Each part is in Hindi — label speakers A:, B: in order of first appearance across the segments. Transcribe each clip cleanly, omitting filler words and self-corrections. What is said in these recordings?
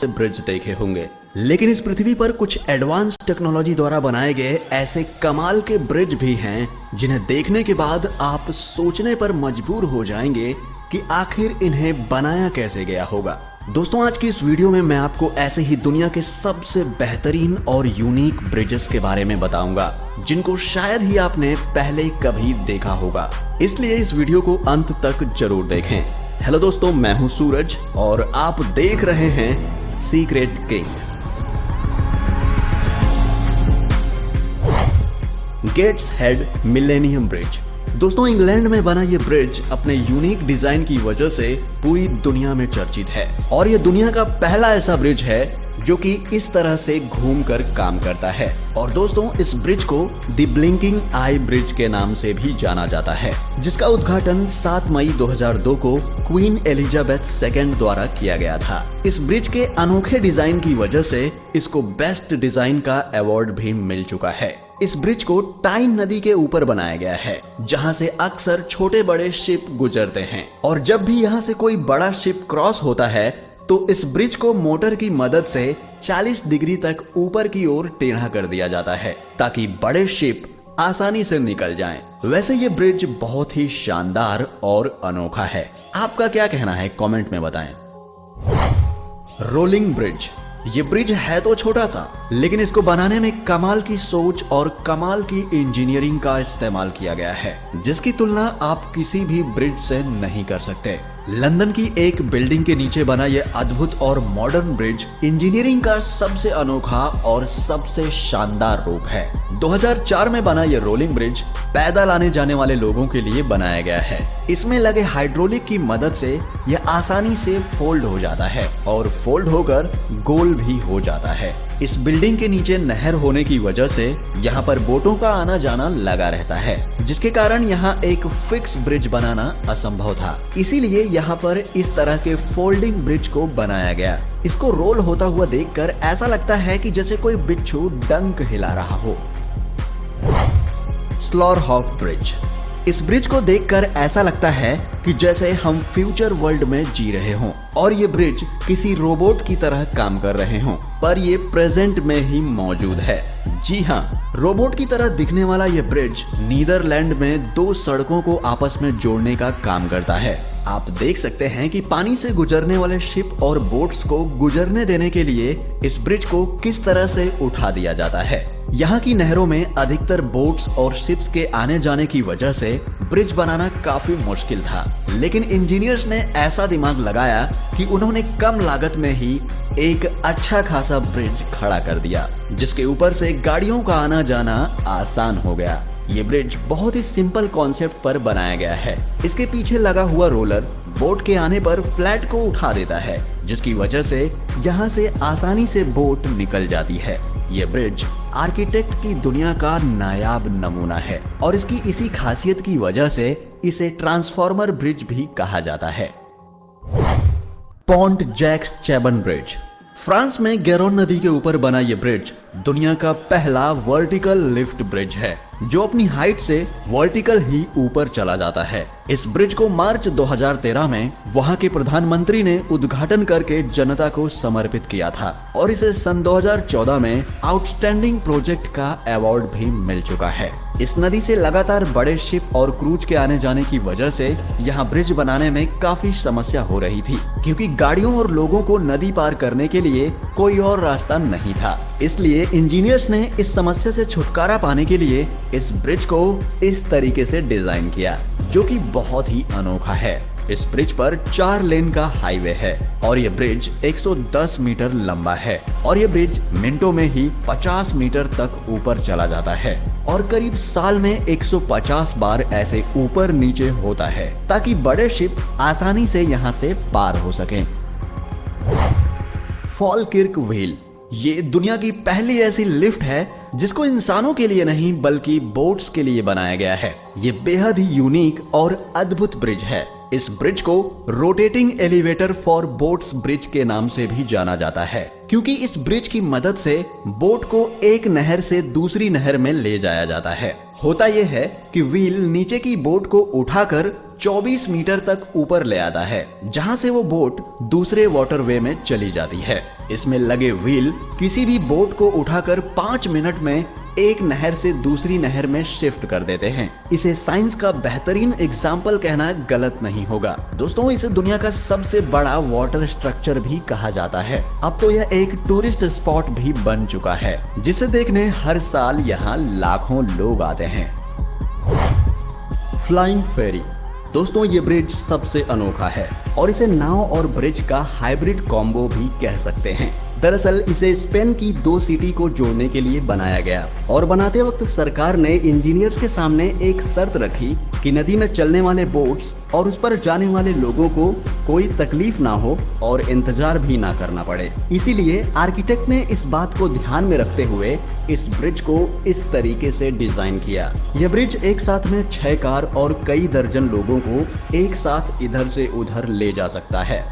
A: ब्रिज देखे होंगे, लेकिन इस पृथ्वी पर कुछ एडवांस टेक्नोलॉजी द्वारा बनाए गए ऐसे कमाल के ब्रिज भी हैं जिन्हें देखने के बाद आप सोचने पर मजबूर हो जाएंगे कि आखिर इन्हें बनाया कैसे गया होगा। दोस्तों, आज की इस वीडियो में मैं आपको ऐसे ही दुनिया के सबसे बेहतरीन और यूनिक ब्रिजेस के बारे में बताऊंगा जिनको शायद ही आपने पहले कभी देखा होगा, इसलिए इस वीडियो को अंत तक जरूर देखें। हेलो दोस्तों, मैं हूं सूरज और आप देख रहे हैं secret king. Gateshead millennium bridge. दोस्तों, इंग्लैंड में बना ये ब्रिज अपने यूनिक डिजाइन की वजह से पूरी दुनिया में चर्चित है और ये दुनिया का पहला ऐसा ब्रिज है जो कि इस तरह से घूमकर काम करता है। और दोस्तों, इस ब्रिज को द ब्लिंकिंग आई ब्रिज के नाम से भी जाना जाता है, जिसका उद्घाटन 7 मई 2002 को क्वीन एलिजाबेथ II द्वारा किया गया था। इस ब्रिज के अनोखे डिजाइन की वजह से इसको बेस्ट डिजाइन का अवार्ड भी मिल चुका है। इस ब्रिज को टाइन नदी के ऊपर बनाया गया है, जहां से अक्सर छोटे बड़े शिप गुजरते हैं और जब भी यहां से कोई बड़ा शिप क्रॉस होता है तो इस ब्रिज को मोटर की मदद से 40 डिग्री तक ऊपर की ओर टेढ़ा कर दिया जाता है ताकि बड़े शिप आसानी से निकल जाएं। वैसे ये ब्रिज बहुत ही शानदार और अनोखा है। आपका क्या कहना है कमेंट में बताएं। Rolling bridge. ये ब्रिज है तो छोटा सा, लेकिन इसको बनाने में कमाल की सोच और कमाल की इंजीनियरिंग का इस्तेमाल किया गया है, जिसकी तुलना आप किसी भी ब्रिज से नहीं कर सकते। लंदन की एक बिल्डिंग के नीचे बना ये अद्भुत और मॉडर्न ब्रिज इंजीनियरिंग का सबसे अनोखा और सबसे शानदार रूप है। 2004 में बना ये रोलिंग ब्रिज पैदल आने जाने वाले लोगों के लिए बनाया गया है। इसमें लगे हाइड्रोलिक की मदद से यह आसानी से फोल्ड हो जाता है और फोल्ड होकर गोल भी हो जाता है। इस बिल्डिंग के नीचे नहर होने की वजह से यहाँ पर बोटों का आना जाना लगा रहता है, जिसके कारण यहाँ एक फिक्स ब्रिज बनाना असंभव था। इसीलिए यहाँ पर इस तरह के फोल्डिंग ब्रिज को बनाया गया। इसको रोल होता हुआ देखकर ऐसा लगता है कि जैसे कोई बिच्छू डंक हिला रहा हो। स्लॉरहॉक ब्रिज। इस ब्रिज को देखकर ऐसा लगता है कि जैसे हम फ्यूचर वर्ल्ड में जी रहे हों और ये ब्रिज किसी रोबोट की तरह काम कर रहे हों, पर ये प्रेजेंट में ही मौजूद है। जी हाँ, रोबोट की तरह दिखने वाला ये ब्रिज नीदरलैंड में 2 सड़कों को आपस में जोड़ने का काम करता है। आप देख सकते हैं कि पानी से गुजरने वाले शिप और बोट्स को गुजरने देने के लिए इस ब्रिज को किस तरह से उठा दिया जाता है। यहाँ की नहरों में अधिकतर बोट्स और शिप्स के आने जाने की वजह से ब्रिज बनाना काफी मुश्किल था, लेकिन इंजीनियर्स ने ऐसा दिमाग लगाया कि उन्होंने कम लागत में ही एक अच्छा खासा ब्रिज खड़ा कर दिया, जिसके ऊपर से गाड़ियों का आना जाना आसान हो गया। ये ब्रिज बहुत ही सिंपल कॉन्सेप्ट पर बनाया गया है। इसके पीछे लगा हुआ रोलर बोट के आने पर फ्लैट को उठा देता है, जिसकी वजह से यहाँ से आसानी से बोट निकल जाती है। ये ब्रिज आर्किटेक्ट की दुनिया का नायाब नमूना है और इसकी इसी खासियत की वजह से इसे ट्रांसफॉर्मर ब्रिज भी कहा जाता है। Pont Jacques Chaban bridge. France में गैरोन नदी के ऊपर बना ये ब्रिज दुनिया का पहला वर्टिकल लिफ्ट ब्रिज है, जो अपनी हाइट से वर्टिकल ही ऊपर चला जाता है। इस ब्रिज को मार्च 2013 में वहां के प्रधानमंत्री ने उद्घाटन करके जनता को समर्पित किया था और इसे सन 2014 में आउटस्टैंडिंग प्रोजेक्ट का अवार्ड भी मिल चुका है। इस नदी से लगातार बड़े शिप और क्रूज के आने जाने की वजह से यहाँ ब्रिज बनाने में काफी समस्या हो रही थी, क्योंकि गाड़ियों और लोगों को नदी पार करने के लिए कोई और रास्ता नहीं था। इसलिए इंजीनियर्स ने इस समस्या से छुटकारा पाने के लिए इस ब्रिज को इस तरीके से डिजाइन किया, जो कि बहुत ही अनोखा है। इस ब्रिज पर 4 लेन का हाईवे है और ये ब्रिज 110 मीटर लंबा है और ये ब्रिज मिनटों में ही 50 मीटर तक ऊपर चला जाता है और करीब साल में 150 बार ऐसे ऊपर नीचे होता है, ताकि बड़े शिप आसानी से यहाँ से पार हो सकें। फॉलकिर्क व्हील। ये दुनिया की पहली ऐसी लिफ्ट है जिसको इंसानों के लिए नहीं बल्कि बोट्स के लिए बनाया गया है। ये बेहद ही यूनिक और अद्भुत ब्रिज है। इस ब्रिज को rotating elevator for boats bridge के नाम से भी जाना जाता है, क्योंकि इस ब्रिज की मदद से बोट को एक नहर से दूसरी नहर में ले जाया जाता है। होता यह है कि व्हील नीचे की बोट को उठाकर 24 मीटर तक ऊपर ले आता है, जहां से वो बोट दूसरे वाटरवे में चली जाती है। इसमें लगे व्हील किसी भी बोट को उठाकर 5 मिनट में एक नहर से दूसरी नहर में शिफ्ट कर देते हैं। इसे साइंस का बेहतरीन एग्जाम्पल कहना गलत नहीं होगा। दोस्तों, इसे दुनिया का सबसे बड़ा वाटर स्ट्रक्चर भी कहा जाता है। अब तो यह एक टूरिस्ट स्पॉट भी बन चुका है, जिसे देखने हर साल यहाँ लाखों लोग आते हैं। फ्लाइंग फेरी। दोस्तों, ये ब्रिज सबसे अनोखा है और इसे नाव और ब्रिज का हाइब्रिड कॉम्बो भी कह सकते हैं। दरअसल इसे स्पेन की 2 सिटी को जोड़ने के लिए बनाया गया और बनाते वक्त सरकार ने इंजीनियर्स के सामने एक शर्त रखी कि नदी में चलने वाले बोट्स और उस पर जाने वाले लोगों को कोई तकलीफ ना हो और इंतजार भी ना करना पड़े। इसीलिए आर्किटेक्ट ने इस बात को ध्यान में रखते हुए इस ब्रिज को इस तरीके से डिजाइन किया। यह ब्रिज एक साथ में 6 कार और कई दर्जन लोगों को एक साथ इधर से उधर ले जा सकता है।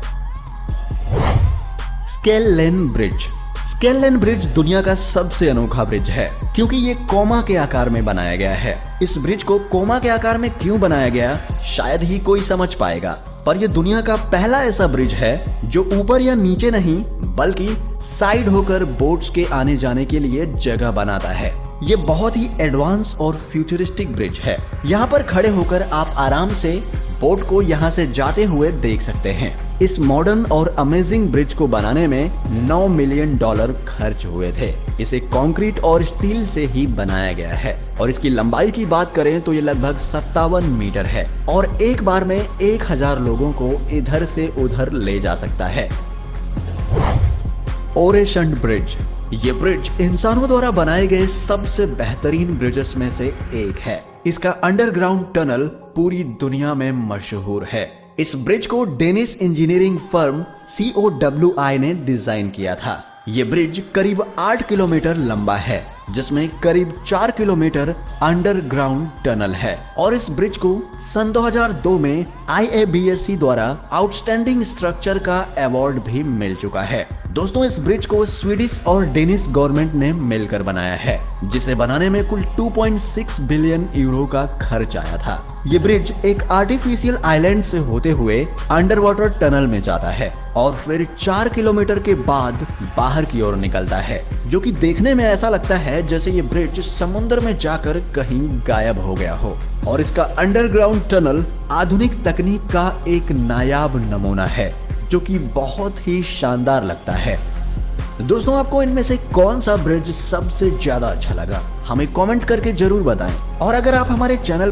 A: स्केल-लेन ब्रिज। स्केल-लेन ब्रिज दुनिया का सबसे अनोखा ब्रिज है क्योंकि ये कोमा के आकार में बनाया गया है। इस ब्रिज को कोमा के आकार में क्यों बनाया गया, शायद ही कोई समझ पाएगा, पर यह दुनिया का पहला ऐसा ब्रिज है जो ऊपर या नीचे नहीं बल्कि साइड होकर बोट्स के आने जाने के लिए जगह बनाता है। ये बहुत ही एडवांस और फ्यूचरिस्टिक ब्रिज है। यहाँ पर खड़े होकर आप आराम से बोट को यहाँ से जाते हुए देख सकते हैं। इस मॉडर्न और अमेजिंग ब्रिज को बनाने में $9 मिलियन खर्च हुए थे। इसे कंक्रीट और स्टील से ही बनाया गया है और इसकी लंबाई की बात करें तो ये लगभग 57 मीटर है और एक बार में 1000 लोगों को इधर से उधर ले जा सकता है। ओरेशंड ब्रिज। ये ब्रिज इंसानों द्वारा बनाए गए सबसे बेहतरीन ब्रिजेस में से एक है। इसका अंडरग्राउंड टनल पूरी दुनिया में मशहूर है। इस ब्रिज को डेनिश इंजीनियरिंग फर्म COWI ने डिजाइन किया था। ये ब्रिज करीब 8 किलोमीटर लंबा है, जिसमें करीब 4 किलोमीटर अंडरग्राउंड टनल है और इस ब्रिज को सन 2002 में IABSC द्वारा आउटस्टैंडिंग स्ट्रक्चर का अवार्ड भी मिल चुका है। दोस्तों, इस ब्रिज को स्वीडिश और डेनिश गवर्नमेंट ने मिलकर बनाया है, जिसे बनाने में कुल 2.6 बिलियन यूरो का खर्च आया था। ये ब्रिज एक आर्टिफिशियल आइलैंड से होते हुए अंडर वाटर टनल में जाता है और फिर 4 किलोमीटर के बाद बाहर की ओर निकलता है, जो कि देखने में ऐसा लगता है जैसे ये ब्रिज समुद्र में जाकर कहीं गायब हो गया हो। और इसका अंडरग्राउंड टनल आधुनिक तकनीक का एक नायाब नमूना है, जो कि बहुत ही शानदार लगता है। दोस्तों, आपको इनमें से कौन सा ब्रिज सबसे ज्यादा अच्छा लगा, हमें कमेंट करके जरूर बताएं। और अगर आप हमारे चैनल